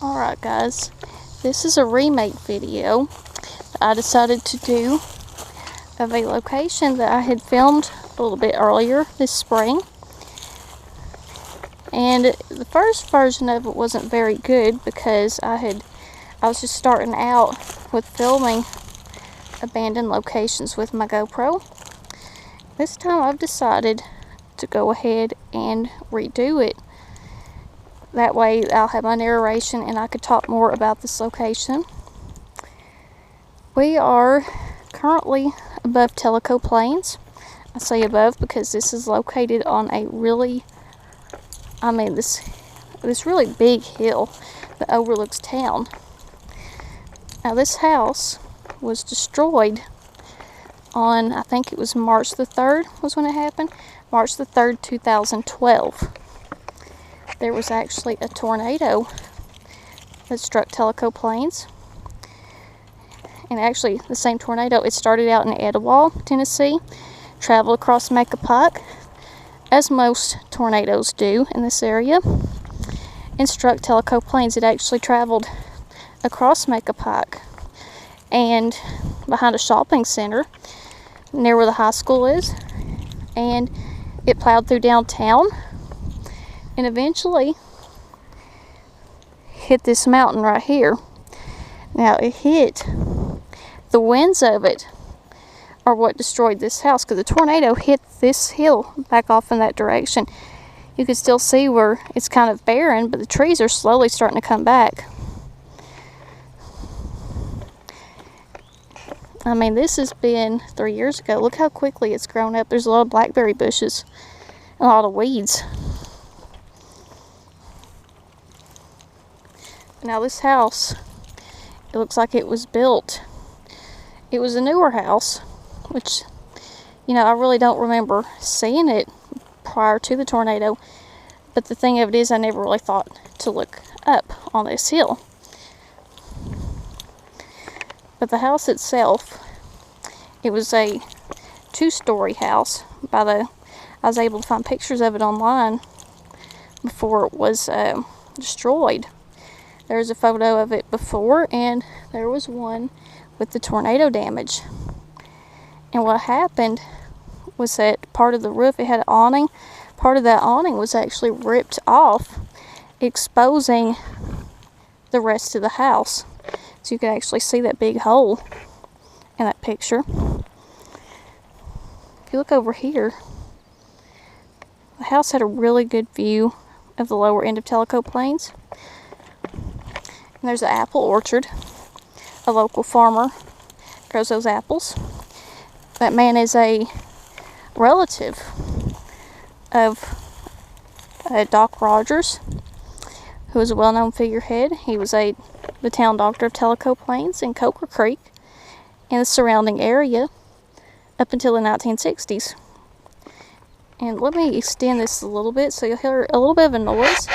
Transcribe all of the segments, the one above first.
Alright guys, this is a remake video that I decided to do of a location that I had filmed a little bit earlier this spring. And the first version of it wasn't very good because I was just starting out with filming abandoned locations with my GoPro. This time I've decided to go ahead and redo it. That way I'll have my narration and I could talk more about this location. We are currently above Tellico Plains. I say above because this is located on a this really big hill that overlooks town. Now this house was destroyed on, I think it was March the 3rd was when it happened. March the 3rd, 2012. There was actually a tornado that struck Tellico Plains. And actually, the same tornado, it started out in Etowah, Tennessee, traveled across Mecca Pike, as most tornadoes do in this area, and struck Tellico Plains. It actually traveled across Mecca Pike and behind a shopping center near where the high school is, and it plowed through downtown and eventually hit this mountain right here. Now it hit, the winds of it are what destroyed this house, because the tornado hit this hill back off in that direction. You can still see where it's kind of barren, but the trees are slowly starting to come back. I mean, this has been 3 years ago. Look how quickly it's grown up. There's a lot of blackberry bushes, a lot of weeds. Now this house, it looks like it was built. It was a newer house, which, I really don't remember seeing it prior to the tornado. But the thing of it is, I never really thought to look up on this hill. But the house itself, it was a 2-story house. I was able to find pictures of it online before it was destroyed. There's a photo of it before, and there was one with the tornado damage. And what happened was that part of the roof, it had an awning. Part of that awning was actually ripped off, exposing the rest of the house. So you can actually see that big hole in that picture. If you look over here, the house had a really good view of the lower end of Tellico Plains. And there's an apple orchard. A local farmer grows those apples. That man is a relative of Doc Rogers, who is a well-known figurehead. He was the town doctor of Tellico Plains and Coker Creek and the surrounding area up until the 1960s. And let me extend this a little bit so you'll hear a little bit of a noise.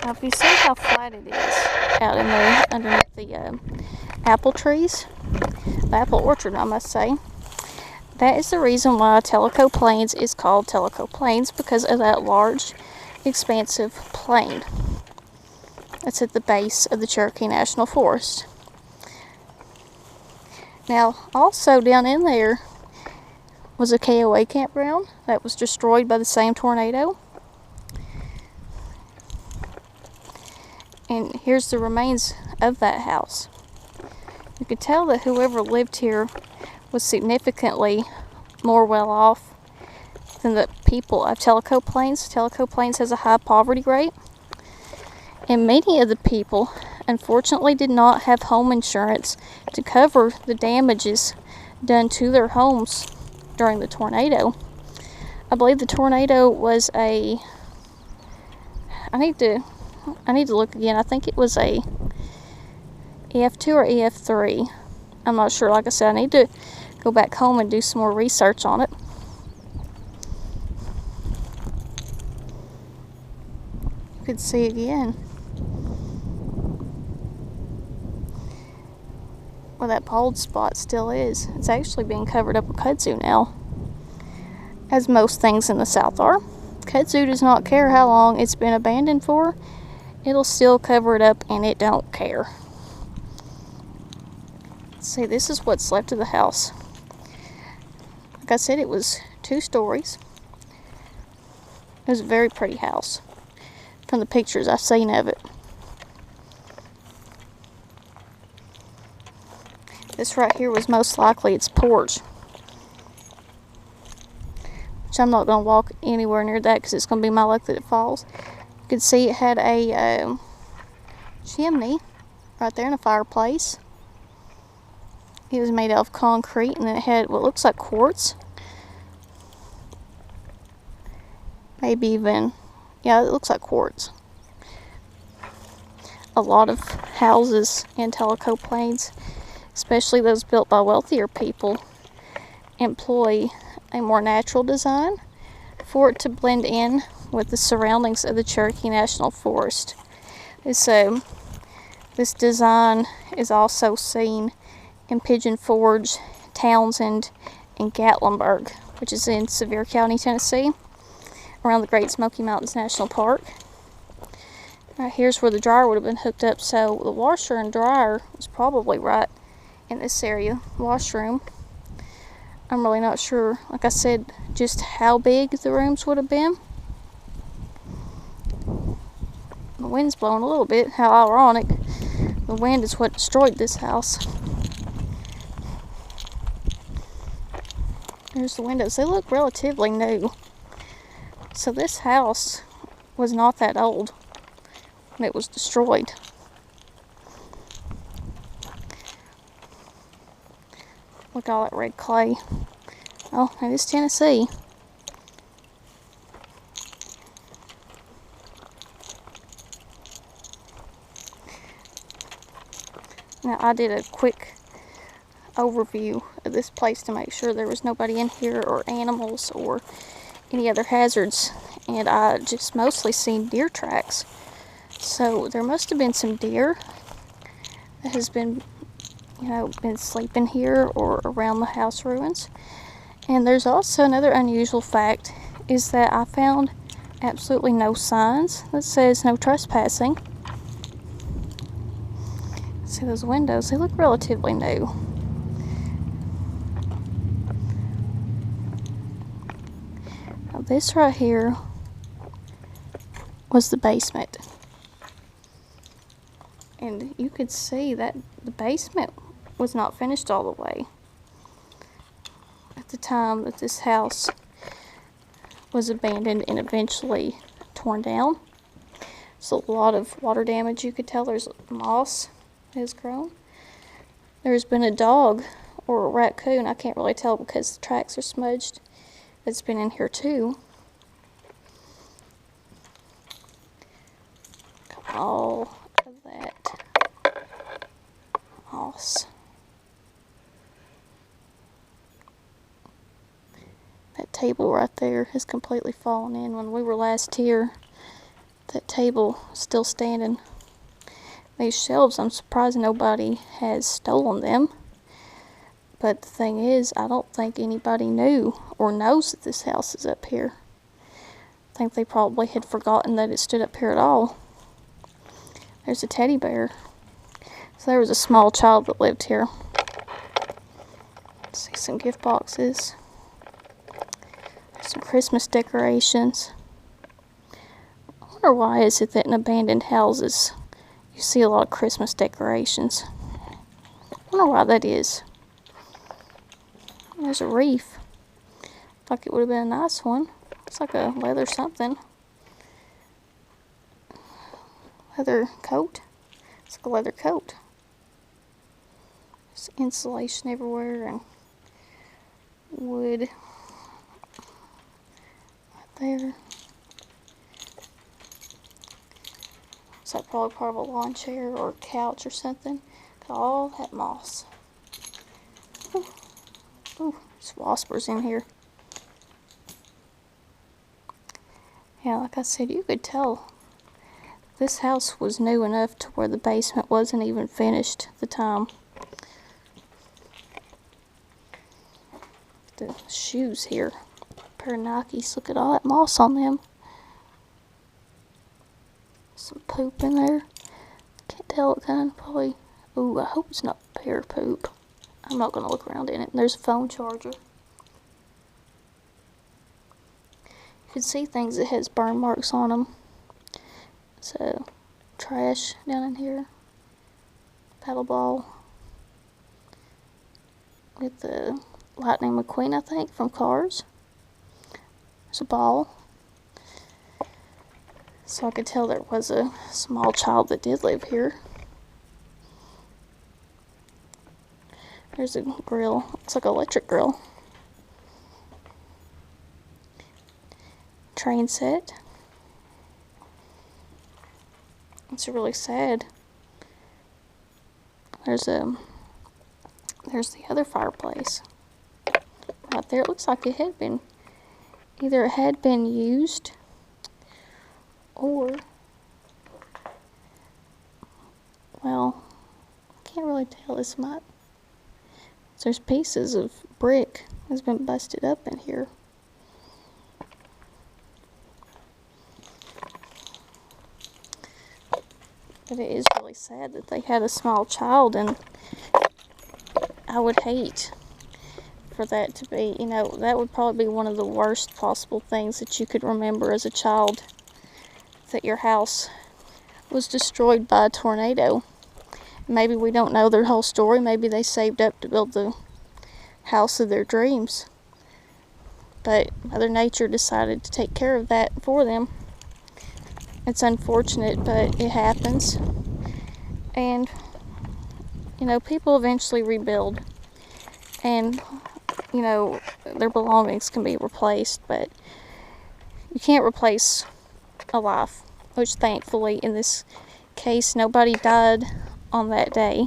Now, if you see how flat it is out in there underneath the apple trees, the apple orchard, I must say, that is the reason why Tellico Plains is called Tellico Plains, because of that large, expansive plain that's at the base of the Cherokee National Forest. Now, also down in there was a KOA campground that was destroyed by the same tornado. And here's the remains of that house. You could tell that whoever lived here was significantly more well off than the people of Tellico Plains. Tellico Plains has a high poverty rate. And many of the people, unfortunately, did not have home insurance to cover the damages done to their homes during the tornado. I believe the tornado was I need to look again. I think it was a EF2 or EF3. I'm not sure. Like I said, I need to go back home and do some more research on it. You could see again where that bald spot still is. It's actually being covered up with kudzu now, as most things in the South are. Kudzu does not care how long it's been abandoned for. It'll still cover it up, and it don't care. See, this is what's left of the house. Like I said, it was 2 stories. It was a very pretty house from the pictures I've seen of it. This right here was most likely its porch, which I'm not going to walk anywhere near that because it's going to be my luck that it falls. You can see it had a chimney right there in a fireplace. It was made out of concrete, and then it had what looks like quartz. Maybe even, yeah, it looks like quartz. A lot of houses in Tellico Plains, especially those built by wealthier people, employ a more natural design for it to blend in with the surroundings of the Cherokee National Forest. So this design is also seen in Pigeon Forge, Townsend, and Gatlinburg, which is in Sevier County, Tennessee, around the Great Smoky Mountains National Park. Right here's where the dryer would have been hooked up, so the washer and dryer was probably right in this area, washroom. I'm really not sure, like I said, just how big the rooms would have been. The wind's blowing a little bit, how ironic. The wind is what destroyed this house. There's the windows. They look relatively new. So this house was not that old when it was destroyed. Look at all that red clay. Oh, it is Tennessee. Now, I did a quick overview of this place to make sure there was nobody in here or animals or any other hazards, and I just mostly seen deer tracks. So there must have been some deer that has been, been sleeping here or around the house ruins. And there's also another unusual fact, is that I found absolutely no signs that says no trespassing. See those windows, they look relatively new. Now this right here was the basement. And you could see that the basement was not finished all the way at the time that this house was abandoned and eventually torn down. So a lot of water damage. You could tell there's moss has grown. There's been a dog or a raccoon, I can't really tell because the tracks are smudged, that's been in here too. All of that moss. That table right there has completely fallen in. When we were last here, that table is still standing. These shelves, I'm surprised nobody has stolen them. But the thing is, I don't think anybody knew or knows that this house is up here. I think they probably had forgotten that it stood up here at all. There's a teddy bear. So there was a small child that lived here. Let's see some gift boxes. There's some Christmas decorations. I wonder why is it that in abandoned houses you see a lot of Christmas decorations. I wonder why that is. There's a wreath. Like it would have been a nice one. It's like a leather something. Leather coat. It's like a leather coat. There's insulation everywhere and wood right there. It's like probably part of a lawn chair or a couch or something. Got all that moss. Ooh, ooh, there's waspers in here. Yeah, like I said, you could tell This house was new enough to where the basement wasn't even finished at the time. The shoes here. A pair of Nikes. Look at all that moss on them. Some poop in there. Can't tell what kind. Probably. Ooh, I hope it's not bear poop. I'm not going to look around in it. There's a phone charger. You can see things that has burn marks on them. So, trash down in here. Paddle ball. With the Lightning McQueen, I think, from Cars. There's a ball. So I could tell there was a small child that did live here. There's a grill. It's like an electric grill. Train set. It's really sad. There's the other fireplace. Right there, it looks like it had been, either it had been used, or, well, I can't really tell. This might, there's pieces of brick that's been busted up in here. But it is really sad that they had a small child, and I would hate for that to be, you know, that would probably be one of the worst possible things that you could remember as a child, that your house was destroyed by a tornado. Maybe we don't know their whole story. Maybe they saved up to build the house of their dreams. But Mother Nature decided to take care of that for them. It's unfortunate, but it happens. And, you know, people eventually rebuild. And, you know, their belongings can be replaced, but you can't replace a life. Which, thankfully, in this case, nobody died on that day.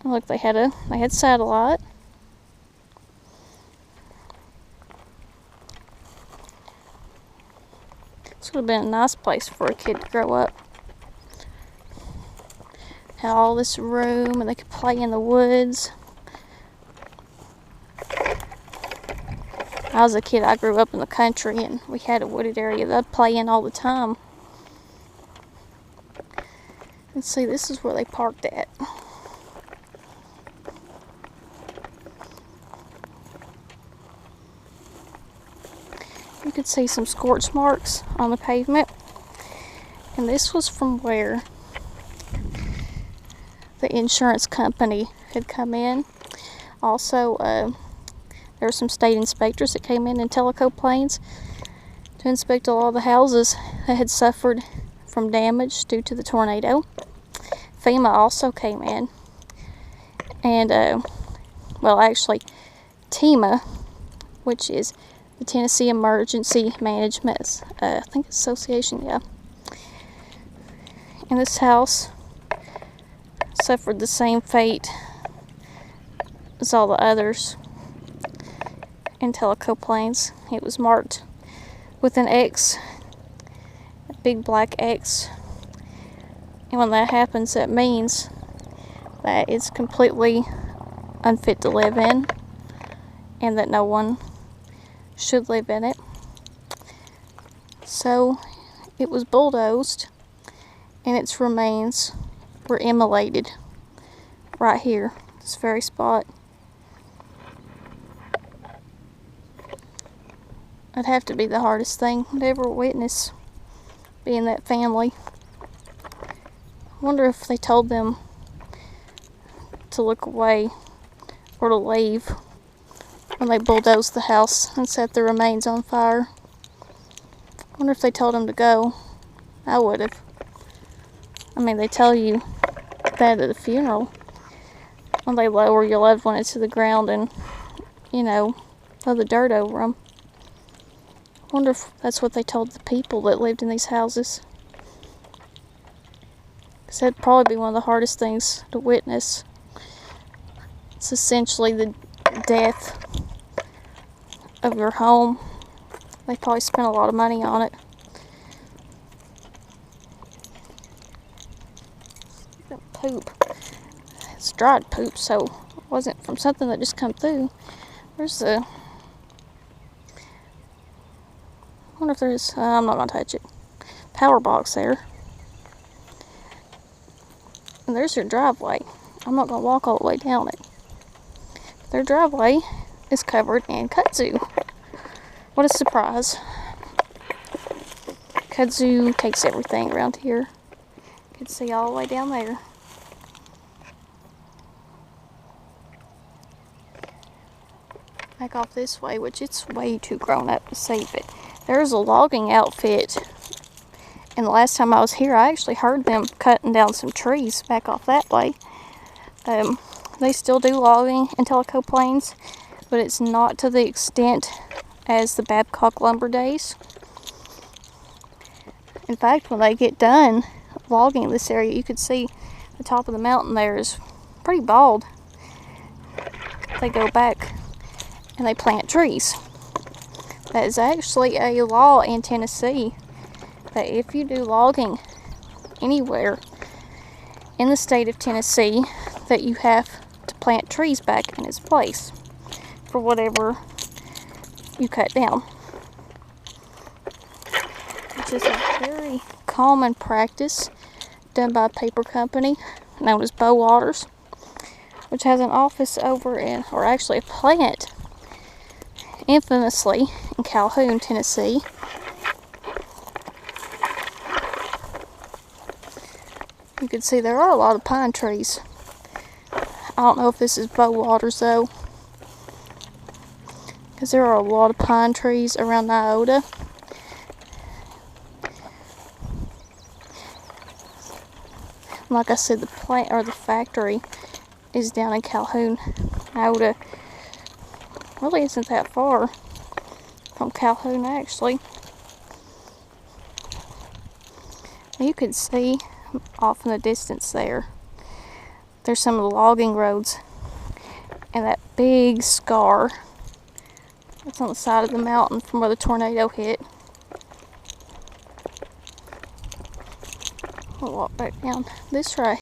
Look, they had satellite. This would have been a nice place for a kid to grow up. Had all this room, and they could play in the woods. I was a kid, I grew up in the country, and we had a wooded area that I'd play in all the time. Let's see, this is where they parked at. You could see some scorch marks on the pavement. And this was from where the insurance company had come in. Also, there were some state inspectors that came in Tellico Plains to inspect all the houses that had suffered from damage due to the tornado. FEMA also came in. And, well, actually, TEMA, which is the Tennessee Emergency Management, I think Association, yeah. And this house suffered the same fate as all the others in Tellico Plains. It was marked with an X, a big black X. And when that happens, that means that it's completely unfit to live in, and that no one should live in it. So it was bulldozed, and its remains were immolated right here, this very spot. It'd have to be the hardest thing to ever witness, being that family. I wonder if they told them to look away or to leave when they bulldozed the house and set the remains on fire. I wonder if they told them to go. I would have. I mean, they tell you that at a funeral, when they lower your loved one into the ground and, you know, throw the dirt over them. I wonder if that's what they told the people that lived in these houses. Because that'd probably be one of the hardest things to witness. It's essentially the death of your home. They probably spent a lot of money on it. poop. It's dried poop, so it wasn't from something that just come through. There's the... I wonder if there's... I'm not going to touch it. Power box there. And there's your driveway. I'm not going to walk all the way down it. Their driveway is covered in kudzu. What a surprise. Kudzu takes everything around here. You can see all the way down there. Back off this way, which it's way too grown up to see, but there's a logging outfit. And the last time I was here, I actually heard them cutting down some trees back off that way. They still do logging in Tellico Plains, but it's not to the extent as the Babcock lumber days. In fact, when they get done logging this area, you could see the top of the mountain there is pretty bald. They go back and they plant trees. That is actually a law in Tennessee, that if you do logging anywhere in the state of Tennessee, that you have to plant trees back in its place for whatever you cut down. Which is a very common practice done by a paper company known as Bow Waters, which has an office over in, or actually a plant, infamously in Calhoun, Tennessee. You can see there are a lot of pine trees. I don't know if this is Bow Waters though, because there are a lot of pine trees around Etowah. Like I said, the plant or the factory is down in Calhoun. Etowah really isn't that far from Calhoun, actually. You can see off in the distance there, there's some of the logging roads and that big scar that's on the side of the mountain from where the tornado hit. We'll walk back down this right